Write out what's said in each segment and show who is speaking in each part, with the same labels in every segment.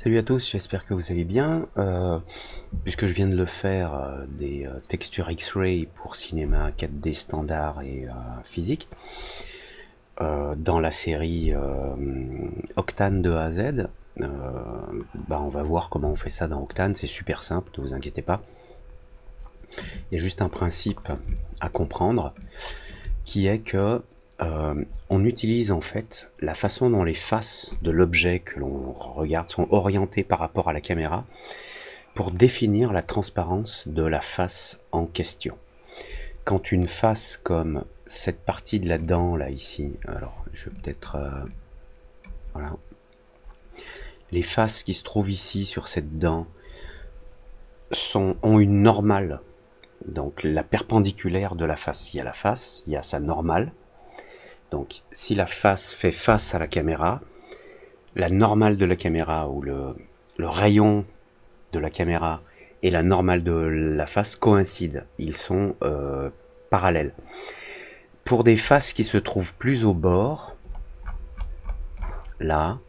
Speaker 1: Salut à tous, j'espère que vous allez bien. Puisque je viens de le faire, des textures X-Ray pour cinéma 4D standard et physique, dans la série Octane de A à Z, on va voir comment on fait ça dans Octane. C'est super simple, ne vous inquiétez pas. Il y a juste un principe à comprendre, qui est que on utilise en fait la façon dont les faces de l'objet que l'on regarde sont orientées par rapport à la caméra pour définir la transparence de la face en question. Quand une face comme cette partie de la dent là ici, alors je vais peut-être voilà, les faces qui se trouvent ici sur cette dent ont une normale, donc la perpendiculaire de la face. Il y a la face, il y a sa normale. Donc si la face fait face à la caméra, la normale de la caméra ou le rayon de la caméra et la normale de la face coïncident. Ils sont parallèles. Pour des faces qui se trouvent plus au bord, là,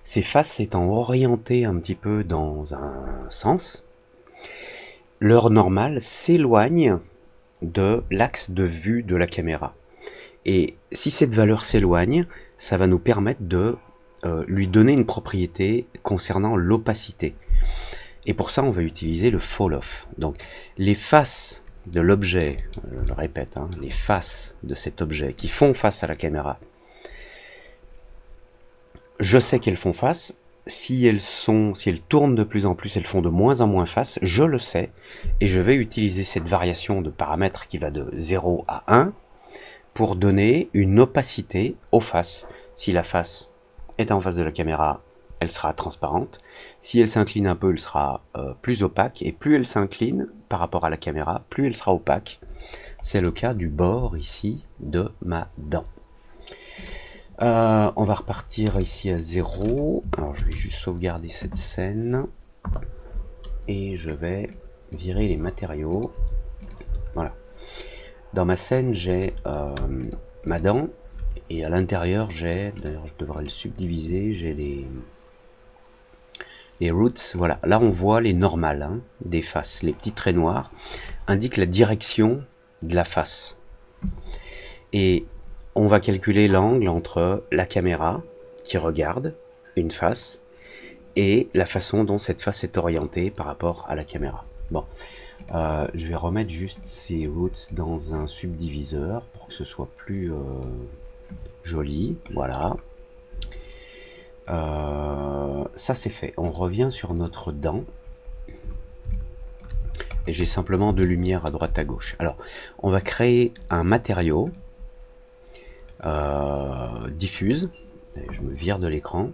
Speaker 1: ces faces étant orientées un petit peu dans un sens, leur normale s'éloigne de l'axe de vue de la caméra. Et si cette valeur s'éloigne, ça va nous permettre de lui donner une propriété concernant l'opacité. Et pour ça, on va utiliser le fall-off. Donc, les faces de l'objet, je le répète, les faces de cet objet qui font face à la caméra, je sais qu'elles font face. Si elles tournent de plus en plus, elles font de moins en moins face, je le sais, et je vais utiliser cette variation de paramètres qui va de 0 à 1 pour donner une opacité aux faces. Si la face est en face de la caméra, elle sera transparente. Si elle s'incline un peu, elle sera plus opaque. Et plus elle s'incline par rapport à la caméra, plus elle sera opaque. C'est le cas du bord ici de ma dent. On va repartir ici à 0. Alors je vais juste sauvegarder cette scène. Et je vais virer les matériaux. Voilà. Dans ma scène, j'ai ma dent. Et à l'intérieur, d'ailleurs je devrais le subdiviser, j'ai les roots. Voilà, là on voit les normales des faces. Les petits traits noirs indiquent la direction de la face. Et on va calculer l'angle entre la caméra qui regarde une face et la façon dont cette face est orientée par rapport à la caméra. Bon, je vais remettre juste ces roots dans un subdiviseur pour que ce soit plus joli. Voilà. Ça c'est fait. On revient sur notre dent. Et j'ai simplement deux lumières à droite à gauche. Alors, on va créer un matériau diffuse. Je me vire de l'écran.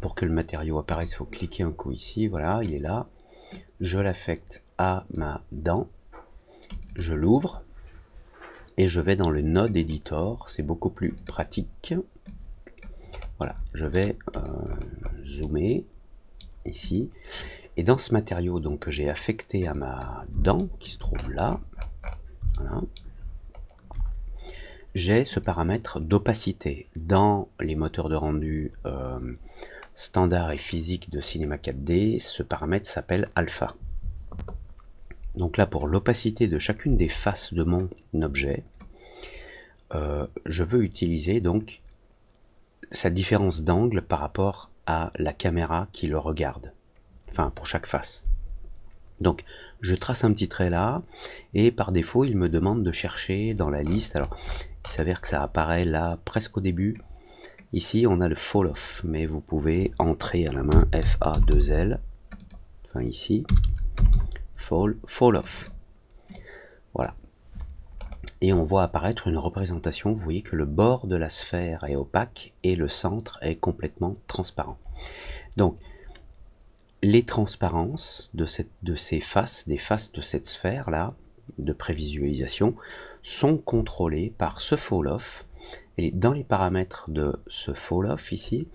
Speaker 1: Pour que le matériau apparaisse, il faut cliquer un coup ici. Voilà, il est là. Je l'affecte à ma dent. Je l'ouvre. Et je vais dans le node editor. C'est beaucoup plus pratique. Voilà, je vais zoomer ici. Et dans ce matériau donc, que j'ai affecté à ma dent, qui se trouve là, voilà, j'ai ce paramètre d'opacité. Dans les moteurs de rendu standard et physique de cinéma 4D, ce paramètre s'appelle alpha. Donc là, pour l'opacité de chacune des faces de mon objet, je veux utiliser donc sa différence d'angle par rapport à la caméra qui le regarde. Enfin, pour chaque face. Donc, je trace un petit trait là, et par défaut, il me demande de chercher dans la liste. Alors, il s'avère que ça apparaît là, presque au début. Ici, on a le fall off, mais vous pouvez entrer à la main FA2L. Enfin, ici, fall off. Voilà. Et on voit apparaître une représentation. Vous voyez que le bord de la sphère est opaque et le centre est complètement transparent. Donc, les transparences de ces faces, des faces de cette sphère-là, de prévisualisation, sont contrôlées par ce fall-off. Et dans les paramètres de ce fall-off ici,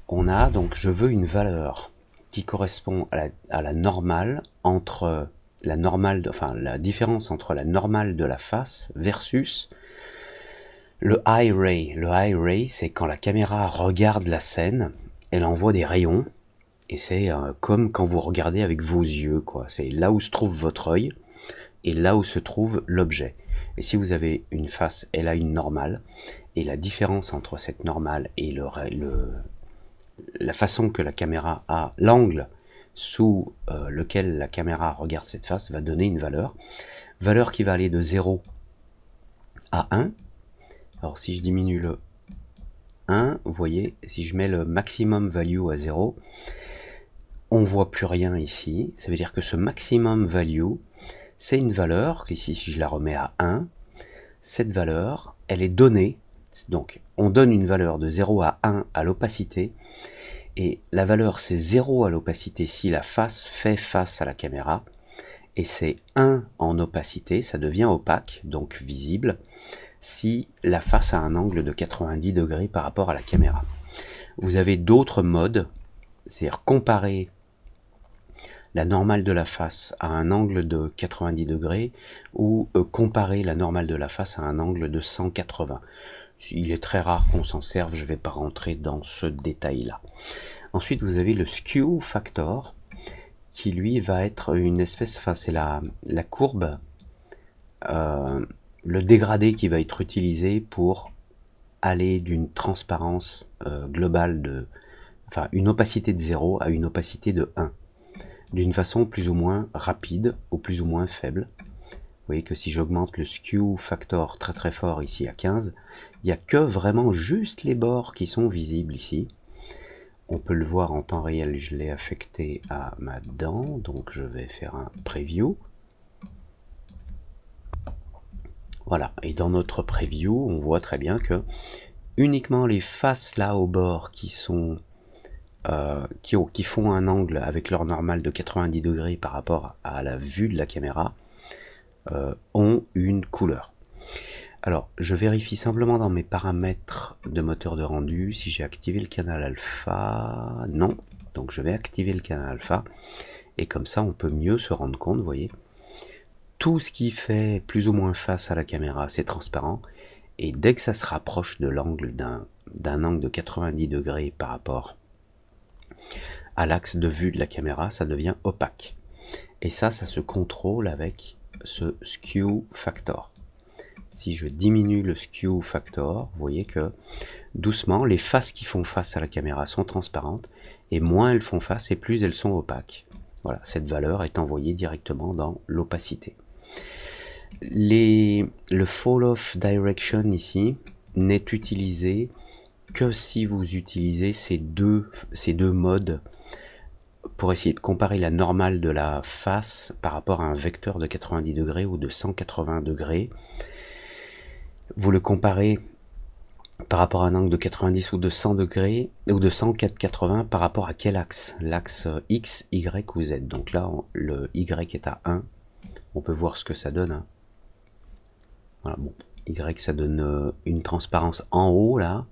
Speaker 1: on a donc, je veux une valeur qui correspond à la normale entre la normale, la différence entre la normale de la face versus le high ray. Le high ray, c'est quand la caméra regarde la scène elle envoie des rayons, et c'est comme quand vous regardez avec vos yeux, quoi. C'est là où se trouve votre œil, et là où se trouve l'objet. Et si vous avez une face, elle a une normale, et la différence entre cette normale et la façon que la caméra a, l'angle sous lequel la caméra regarde cette face va donner une valeur qui va aller de 0 à 1. Alors si je diminue le 1, vous voyez, si je mets le maximum value à 0, on voit plus rien ici. Ça veut dire que ce maximum value, c'est une valeur, ici si je la remets à 1, cette valeur, elle est donnée. Donc on donne une valeur de 0 à 1 à l'opacité, et la valeur c'est 0 à l'opacité si la face fait face à la caméra, et c'est 1 en opacité, ça devient opaque, donc visible, si la face a un angle de 90 degrés par rapport à la caméra. Vous avez d'autres modes, c'est-à-dire comparer la normale de la face à un angle de 90 degrés, ou comparer la normale de la face à un angle de 180. Il est très rare qu'on s'en serve, je ne vais pas rentrer dans ce détail-là. Ensuite, vous avez le skew factor, qui lui va être une espèce, enfin c'est la courbe, le dégradé qui va être utilisé pour aller d'une transparence globale enfin une opacité de 0 à une opacité de 1, d'une façon plus ou moins rapide ou plus ou moins faible. Vous voyez que si j'augmente le skew factor très très fort ici à 15, il n'y a que vraiment juste les bords qui sont visibles ici. On peut le voir en temps réel, je l'ai affecté à ma dent, donc je vais faire un preview. Voilà, et dans notre preview, on voit très bien que uniquement les faces là au bord qui sont qui font un angle avec leur normale de 90 degrés par rapport à la vue de la caméra ont une couleur. Alors, je vérifie simplement dans mes paramètres de moteur de rendu si j'ai activé le canal alpha. Non, donc je vais activer le canal alpha, et comme ça on peut mieux se rendre compte, vous voyez. Tout ce qui fait plus ou moins face à la caméra, c'est transparent, et dès que ça se rapproche de l'angle d'un angle de 90 degrés par rapport à l'axe de vue de la caméra, ça devient opaque. Et ça se contrôle avec ce skew factor. Si je diminue le skew factor, vous voyez que doucement, les faces qui font face à la caméra sont transparentes, et moins elles font face et plus elles sont opaques. Voilà, cette valeur est envoyée directement dans l'opacité. Le fall off direction ici n'est utilisé que si vous utilisez ces deux modes pour essayer de comparer la normale de la face par rapport à un vecteur de 90 degrés ou de 180 degrés. Vous le comparez par rapport à un angle de 90 ou de 100 degrés, ou de 180 par rapport à quel axe? L'axe X, Y ou Z. Donc là, le Y est à 1. On peut voir ce que ça donne. Hein. Voilà, bon. Y, ça donne une transparence en haut, là.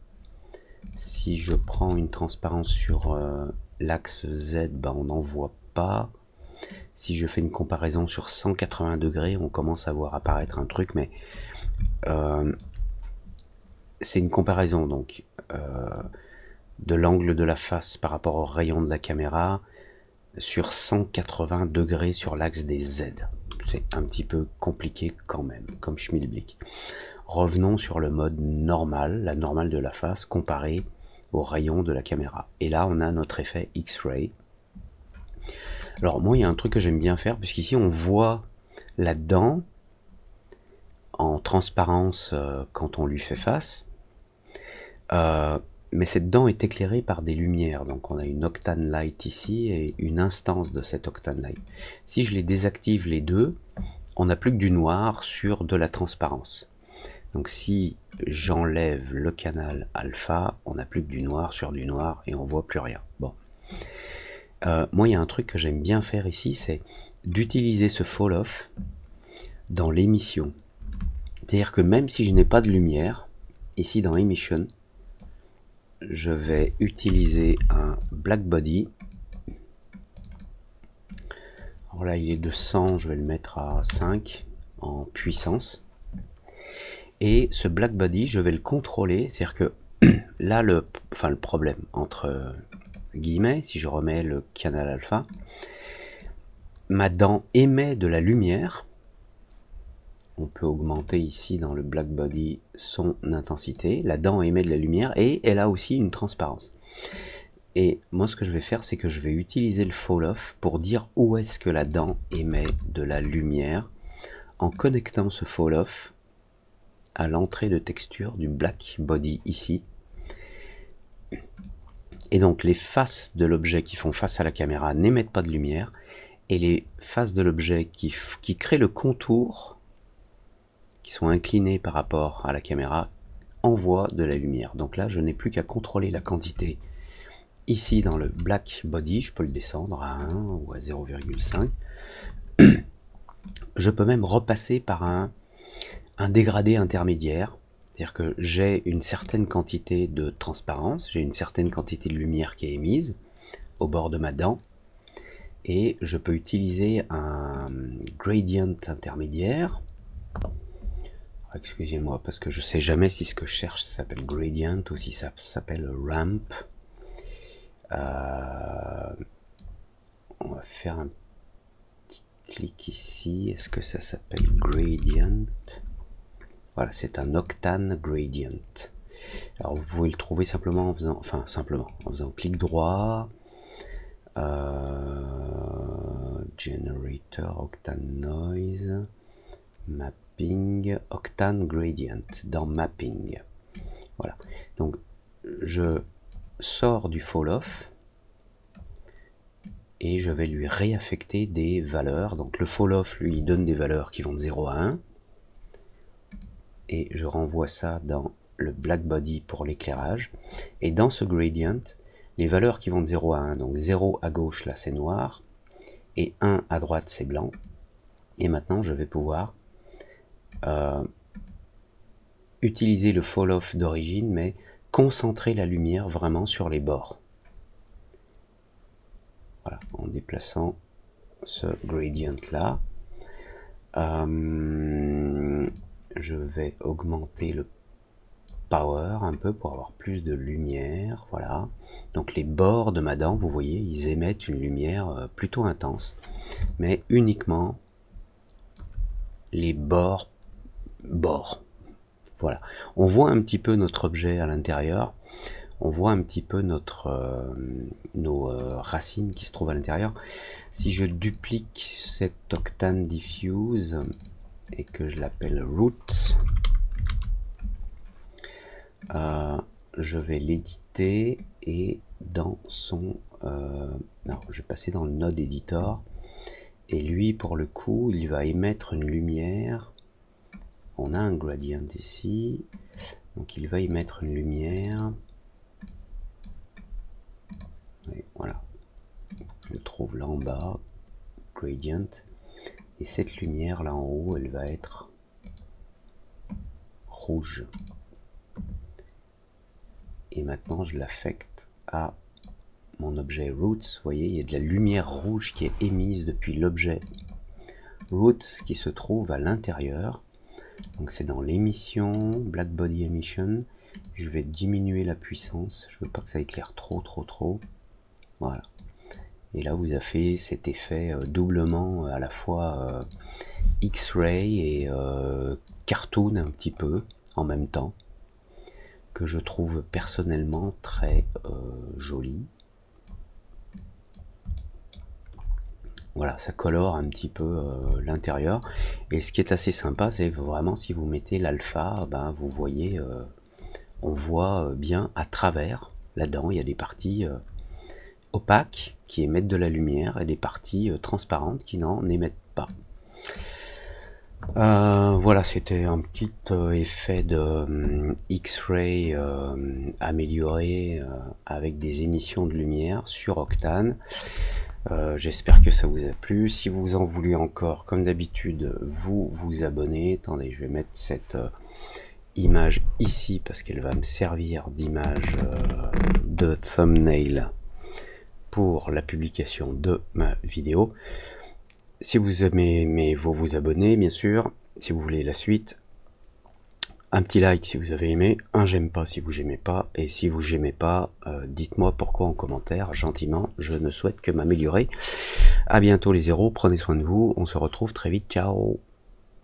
Speaker 1: Si je prends une transparence sur l'axe Z, ben, on n'en voit pas. Si je fais une comparaison sur 180 degrés, on commence à voir apparaître un truc, mais c'est une comparaison donc de l'angle de la face par rapport au rayon de la caméra sur 180 degrés sur l'axe des Z. C'est un petit peu compliqué quand même, comme schmilblick. Revenons sur le mode normal, la normale de la face comparée au rayon de la caméra. Et là, on a notre effet X-ray. Alors moi, il y a un truc que j'aime bien faire, puisqu'ici, on voit la dent en transparence quand on lui fait face. Mais cette dent est éclairée par des lumières, donc on a une Octane Light ici et une instance de cette Octane Light. Si je les désactive les deux, on n'a plus que du noir sur de la transparence. Donc si j'enlève le canal alpha, on n'a plus que du noir sur du noir et on voit plus rien. Bon. Moi, il y a un truc que j'aime bien faire ici, c'est d'utiliser ce fall off dans l'émission. C'est-à-dire que même si je n'ai pas de lumière, ici dans Emission, je vais utiliser un black body. Alors là, il est de 100, je vais le mettre à 5 en puissance. Et ce black body, je vais le contrôler. C'est-à-dire que là, le problème entre guillemets, si je remets le canal alpha, ma dent émet de la lumière. On peut augmenter ici dans le black body son intensité. La dent émet de la lumière et elle a aussi une transparence. Et moi ce que je vais faire, c'est que je vais utiliser le fall off pour dire où est-ce que la dent émet de la lumière en connectant ce fall off à l'entrée de texture du black body ici. Et donc les faces de l'objet qui font face à la caméra n'émettent pas de lumière et les faces de l'objet qui créent le contour, qui sont inclinées par rapport à la caméra, envoient de la lumière. Donc là je n'ai plus qu'à contrôler la quantité. Ici dans le black body, je peux le descendre à 1 ou à 0,5. Je peux même repasser par un dégradé intermédiaire, c'est-à-dire que j'ai une certaine quantité de transparence, j'ai une certaine quantité de lumière qui est émise au bord de ma dent, et je peux utiliser un gradient intermédiaire. Excusez-moi, parce que je sais jamais si ce que je cherche s'appelle gradient ou si ça s'appelle ramp. On va faire un petit clic ici. Est-ce que ça s'appelle gradient? Voilà, c'est un octane gradient. Alors vous pouvez le trouver simplement en faisant, en faisant clic droit, generator, octane noise, mapping, octane gradient dans mapping. Voilà, donc je sors du fall off et je vais lui réaffecter des valeurs. Donc le fall off lui donne des valeurs qui vont de 0 à 1 et je renvoie ça dans le black body pour l'éclairage, et dans ce gradient les valeurs qui vont de 0 à 1, donc 0 à gauche là c'est noir et 1 à droite c'est blanc. Et maintenant je vais pouvoir utiliser le fall off d'origine mais concentrer la lumière vraiment sur les bords. Voilà, en déplaçant ce gradient là. Je vais augmenter le power un peu pour avoir plus de lumière. Voilà, donc les bords de ma dent, vous voyez, ils émettent une lumière plutôt intense, mais uniquement les bords. Voilà, on voit un petit peu notre objet à l'intérieur, on voit un petit peu nos racines qui se trouvent à l'intérieur. Si je duplique cet octane diffuse et que je l'appelle roots, je vais l'éditer et dans son non, je vais passer dans le node editor et lui pour le coup il va émettre une lumière. On a un gradient ici, donc il va émettre une lumière. Et voilà, je le trouve là en bas, gradient, et cette lumière là en haut elle va être rouge. Et maintenant je l'affecte à mon objet roots. Vous voyez, il y a de la lumière rouge qui est émise depuis l'objet roots qui se trouve à l'intérieur. Donc c'est dans l'émission, black body emission. Je vais diminuer la puissance, je veux pas que ça éclaire trop. Voilà, et là vous avez cet effet doublement à la fois X-ray et cartoon un petit peu en même temps, que je trouve personnellement très joli. Voilà, ça colore un petit peu l'intérieur, et ce qui est assez sympa, c'est vraiment si vous mettez l'alpha, ben, vous voyez, on voit bien à travers la dent. Il y a des parties opaques qui émettent de la lumière et des parties transparentes qui n'en émettent pas. Voilà, c'était un petit effet de X-ray amélioré avec des émissions de lumière sur Octane. J'espère que ça vous a plu. Si vous en voulez encore, comme d'habitude, vous vous abonnez. Attendez, je vais mettre cette image ici parce qu'elle va me servir d'image de thumbnail pour la publication de ma vidéo. Si vous aimez, vous vous abonnez bien sûr. Si vous voulez la suite, un petit like si vous avez aimé, un j'aime pas si vous n'aimez pas, et si vous n'aimez pas, dites-moi pourquoi en commentaire, gentiment, je ne souhaite que m'améliorer. À bientôt les zéros, prenez soin de vous, on se retrouve très vite, ciao.